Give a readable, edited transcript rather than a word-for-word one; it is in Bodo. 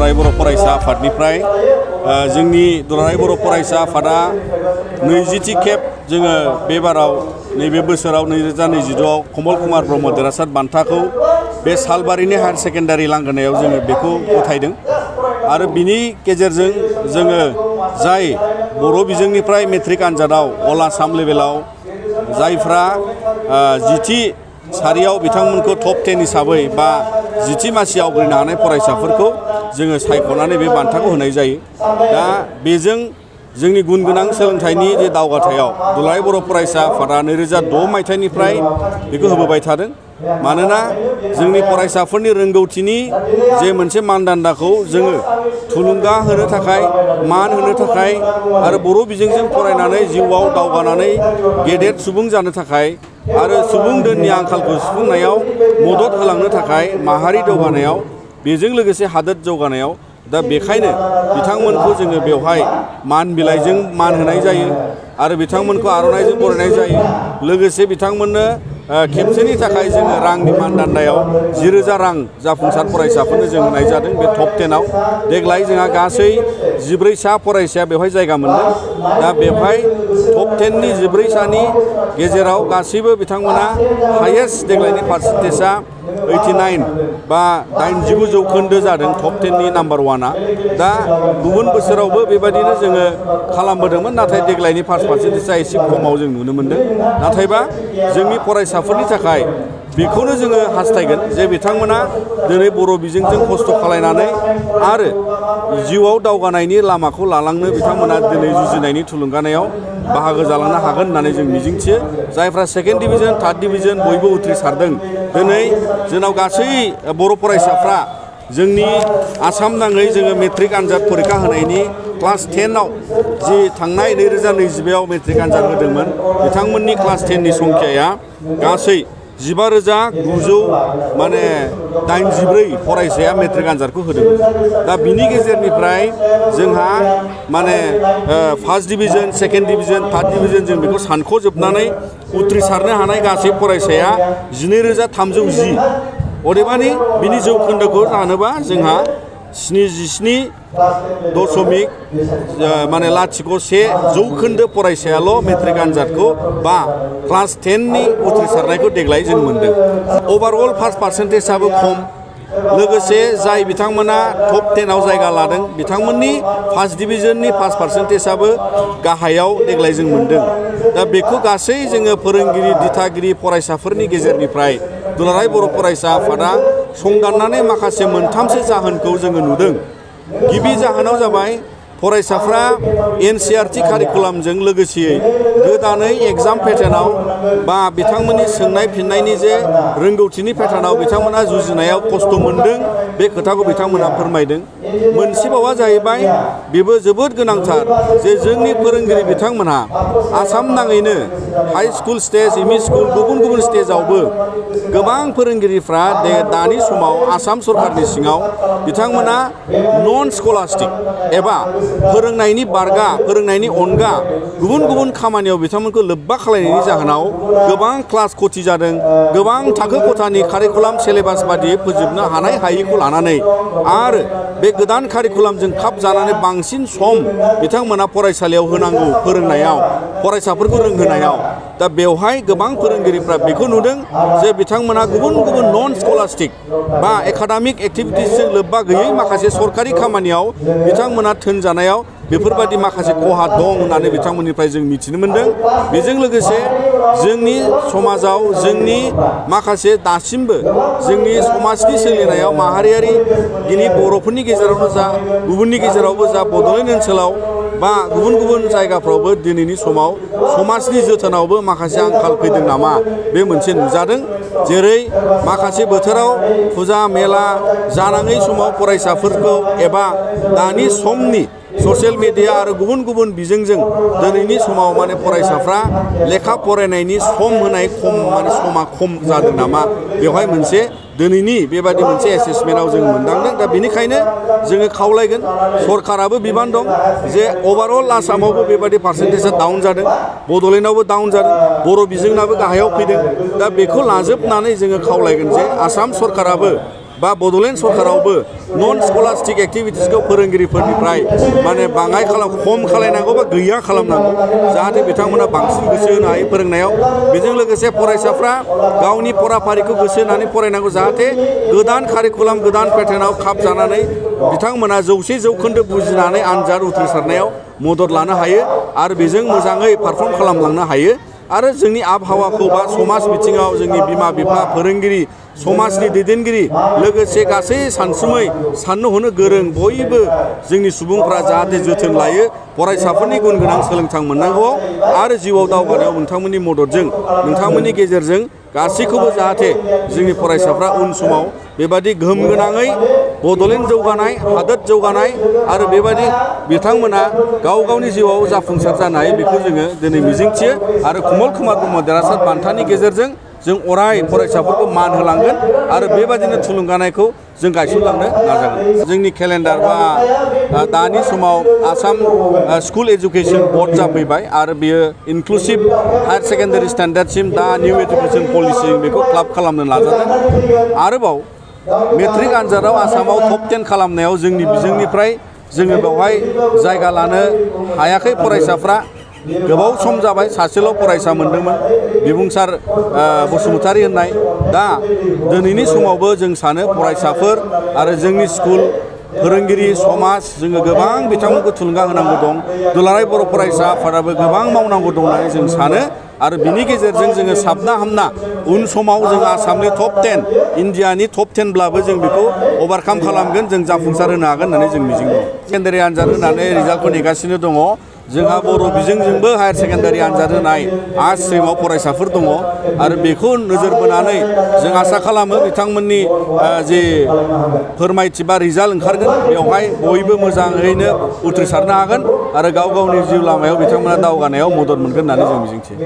दुलाराय बर' फरायसा आफादनिफ्राय जोंनि दुलाराय बर' फरायसा आफादा 20थि खेब जोङो बे बाराव नैबे बोसोराव 2022आव कमल कुमार ब्रह्म देरहासार बान्थाखौ बे सालबारिनि हायार सेकेन्डारि लांगोनायाव जोङो बेखौ गथायदों आरो बिनि गेजेरजों जोङो जाय बर' बिजोंनिफ्राय मेट्रिक आनजादाव अल आसाम लेभेलाव जायफ्रा 10थि सारियाव बिथांमोनखौ टप 10 हिसाबै बा 10थि मासि आवग्रिनो हानाय फरायसाफोरखौ जोङो सायख'नानै बे बान्थाखौ होनाय जायो। दा बेजों जोंनि गुन गोनां सोलोंथाइनि जे दावगाथायाव दुलाराय बर' फरायसा आफादा 2006 मायथाइनिफ्राय बेखौ होबोबाय थादों। मानोना जोंनि फरायसाफोरनि रोंगौथिनि जे मोनसे मानदान्दाखौ जोङो थुलुंगा होनो थाखाय मान होनो थाखाय आरो बर' बिजोंजों फरायनानै जिउआव दावगानानै गेदेर सुबुं जानो थाखाय आरो सुबुं दोननि आंखालखौ सुफुंनायाव मदद होलांनो थाखाय माहारि दावगानायाव बेजों लोगोसे हादोर जौगानायाव दा बेखायनो बिथांमोनखौ जोङो बेवहाय मान बिलाइजों मान होनाय जायो आरो बिथांमोनखौ आर'नाइजों बरायनाय जायो। लोगोसे बिथांमोननो खेबसेनि थाखाय जोङो रांनि मानदान्दायाव 10,000 रां जाफुंसार फरायसाफोरनो जों होनाय जादों बे टप 10आव। देग्लाय जोंहा गासै 14 सा फरायसाया बेवहाय जायगा मोनदों। दा बेवहाय टप 10नि 14 सानि गेजेराव गासैबो बिथांमोना हायेस्ट देग्लायनि पार्सेन्टेजआ 89 बा 89 जौखोन्दो जादों टप 10नि नाम्बार 1आ। दा गुबुन बोसोरावबो बेबायदिनो जोङो खालामबोदोंमोन, नाथाय देग्लायनि पार्सेन्टेजआ एसे खमाव जों नुनो मोन्दों। नाथायबा जोंनि फरायसाफोरनि थाखाय बेखौनो जोङो हास्थायगोन जे बिथांमोना दिनै बर' बिजोंजों खस्थ' खालायनानै आरो जिउआव दावगानायनि लामाखौ लालांनो बिथांमोना दिनै जुजिनायनि थुलुंगानायाव बाहागो जालांनो हागोन होननानै जों मिजिंथियो। जायफ्रा सेकेन्ड डिभिजन, थार्ड डिभिजन बयबो उथ्रिसारदों। दिनै जोंनाव गासै बर' फरायसाफ्रा जोंनि आसाम नाङै जोङो मेट्रिक आनजाद फरिखा होनायनि क्लास 10आव जि थांनाय 2022आव मेट्रिक आनजाद होदोंमोन बिथांमोननि क्लास 10नि संख्याया गासै 15,984 फरायसाया मेट्रिक आनजादखौ होदोंमोन। दा बिनि गेजेरनिफ्राय जोंहा first division, second division, third division जों बेखौ सानख'जोबनानै उथ्रिसारनो हानाय गासै फरायसाया 12,310। अदेबानि बिनि जौखोन्दोखौ जानोबा जोंहा 77.01 जौखोन्दो फरायसायाल' मेट्रिक आनजादखौ बा क्लास 10नि उथ्रिसारनायखौ देग्लाय जों मोन्दों। अभारअल फार्स्ट पार्सेन्टेजआबो खम। लोगोसे जाय बिथांमोना टप 10आव जायगा लादों बिथांमोननि फार्स्ट डिभिजननि पास पार्सेन्टेजआबो गाहायाव देग्लाय जों मोन्दों। दा बेखौ गासै जोङो फोरोंगिरि, दिथागिरि, फरायसाफोरनि गेजेरनिफ्राय दुलाराय बर' फरायसा आफादा संदाननानै माखासे मोनथामसो जाहोनखौ जोङो नुदों। गिबि जाहोनाव जाबाय फरायसाफ्रा NCERT कारिकुलामजों लोगोसेयै गोदानै एग्जाम पेटार्नाव बा बिथांमोननि सोंनाय फिननायनि जे रोंगौथिनि पेटार्नाव बिथांमोना जुजिनायाव खस्थ' मोन्दों, बे खोथाखौ बिथांमोना फोरमायदों। मोनसेबावा जाहैबाय बेबो जोबोद गोनांथार जे जोंनि फोरोंगिरि बिथांमोनहा आसाम नाङैनो high school stage, M E school, गुबुन गुबुन स्टेजावबो गोबां फोरोंगिरिफ्रा दानि समाव आसाम सरकारनि सिङाव बिथांमोना नन स्कलास्टिक एबा फोरोंनायनि बारगा, फोरोंनायनि अनगा गुबुन गुबुन खामानियाव बिथांमोनखौ लोब्बा खालामनायनि जाहोनाव गोबां क्लास खथि जादों। गोबां थाखो खथानि कारिकुलाम सिलेबास बादियै फोजोबनो हानाय हायैखौ लानानै आरो बे गोदान कारिकुलामजों खाब जानानै बांसिन सम बिथांमोना फरायसालियाव होनांगौ फोरोंनायाव, फरायसाफोरखौ रोंहोनायाव। दा बेवहाय गोबां फोरोंगिरिफ्रा बेखौ नुदों जे बिथांमोना गुबुन गुबुन नन स्कलास्टिक बा एकाडेमिक एक्टिभिटिसजों लोब्बा गैयै माखासे सरकारि खामानियाव बिथांमोना थोनजानायाव बेफोरबायदि माखासे खहा दं होननानै बिथांमोननिफ्राय जों मिथिनो मोन्दों। बेजों लोगोसे जोंनि समाजाव जोंनि माखासे दासिमबो जोंनि समाजनि सोलिनायाव माहारियारि दिनै बर'फोरनि गेजेरावनो जा गुबुननि गेजेरावबो जा बड'लेण्ड ओनसोलाव बा गुबुन गुबुन जायगाफ्रावबो दिनैनि समाव समाजनि जोथोनावबो माखासे आंखाल फैदों नामा बे मोनसे नुजादों। जेरै माखासे बोथोराव फुजा मेला जानाङै समाव फरायसाफोरखौ एबा दानि समनि ससियेल मिडिया आरो गुबुन गुबुन बिजोंजों दिनैनि समाव फरायसाफ्रा लेखा फरायनायनि सम होनाय समा खम जादों नामा, बेवहाय मोनसे दिनैनि बेबायदि मोनसे एसेसमेन्टआव जों मोनदांदों। दा बेनिखायनो जोङो खावलायगोन, सरकाराबो बिबान दं जे अभारअल आसामावबो बेबायदि पार्सेन्टेजआ डाउन जादों, बड'लेण्डआवबो डाउन जादों, बर' बिजोंनाबो गाहायाव फैदों। दा बेखौ लाजोबनानै जोङो खावलायगोन जे आसाम सरकाराबो बा बड'लेण्ड सरकारावबो नन स्कलास्टिक एक्टिभिटिसखौ फोरोंगिरिफोरनिफ्राय माने बाङाय खम खालायनांगौ बा गैया खालामनांगौ जाहाथे बिथांमोना बांसिन गोसो होनो हायो फोरोंनायाव बेजों लोगोसे फरायसाफ्रा गावनि फराफारिखौ गोसो होनानै फरायनांगौ जाहाथे गोदान कारिकुलाम गोदान पेटार्नाव खाब जानानै बिथांमोना 100% बुजिनानै आनजाद उथ्रिसारनायाव मदद लानो हायो आरो बेजों मोजाङै पारफर्म खालामलांनो हायो आरो जोंनि आबहावाखौ बा समाज बिथिङाव जोंनि बिमा बिफा फोरोंगिरि समाजनि दैदेनगिरि लोगोसे गासै सानसुमै साननो हनो गोरों बयबो जोंनि सुबुंफ्रा जाहाथे जोथोन लायो फरायसाफोरनि गुन गोनां सोलोंथाइ मोननांगौ आरो जिउआव दावगानायाव नोंथांमोननि मददजों नोंथांमोननि गेजेरजों गासैखौबो जाहाथे जोंनि फरायसाफ्रा उन समाव बेबादि गोहोम गोनाङै बड'लेण्ड जौगानाय हादोर जौगानाय आरो बेबादि बिथांमोना गाव गावनि जिउआव जाफुंसार जानो हायो बेखौ जोङो दिनै मिजिंथियो आरो कमल कुमार ब्रह्म देरहासार बान्थानि गेजेरजों जों अराय फरायसाफोरखौ मान होलांगोन आरो बेबादिनो थुलुंगानायखौ जों गायसनलांनो नाजागोन जोंनि केलेन्डार बा दानि समाव आसाम स्कुल एजुकेशन बोर्ड जाफैबाय आरो बियो इनक्लुसिभ हायार सेकेन्डारि स्टेन्डार्डसिम दा निउ एजुकेशन पलिसि बेखौ क्लाब खालामनो नाजादों आरोबाव मेट्रिक आनजादाव आसामाव टप 10 खालामनायाव जोंनि बिजोंनिफ्राय जोङो बेवहाय जायगा लानो हायाखै फरायसाफ्रा गोबाव सम जाबाय सासेल' फरायसा मोनदोंमोन बिबुंसार बसुमतारी होननाय दा दिनैनि समावबो जों सानो फरायसाफोर आरो जोंनि स्कुल फोरोंगिरि समाज जोङो गोबां बिथांमोनखौ थुलुंगा होनांगौ दं दुलाराय बर' फरायसा आफादाबो गोबां मावनांगौ दं होननानै जों सानो आरो बिनि गेजेरजों जोङो साबना हामना उन समाव जों आसामनि टप 10 इन्डियानि टप 10 ब्लाबो जों बेखौ अभारकाम खालामगोन जों जाफुंसार होनो हागोन होननानै जों मिजिं दं सेकेन्डारि आनजाद होनानै रिजाल्टखौ नेगासिनो दङ जोंहा बर' बिजोंजोंबो हायार सेकेन्डारि आनजाद होनाय आर्ट्स स्ट्रिमाव फरायसाफोर दङ आरो बेखौ नोजोर बोनानै जों आसा खालामो बिथांमोननि जे फोरमायथि बा रिजाल्ट ओंखारगोन बेवहाय बयबो मोजाङैनो उथ्रिसारनो हागोन आरो गाव गावनि जिउ लामायाव बिथांमोना दावगानायाव मदद मोनगोन होननानै जों मिजिंथियो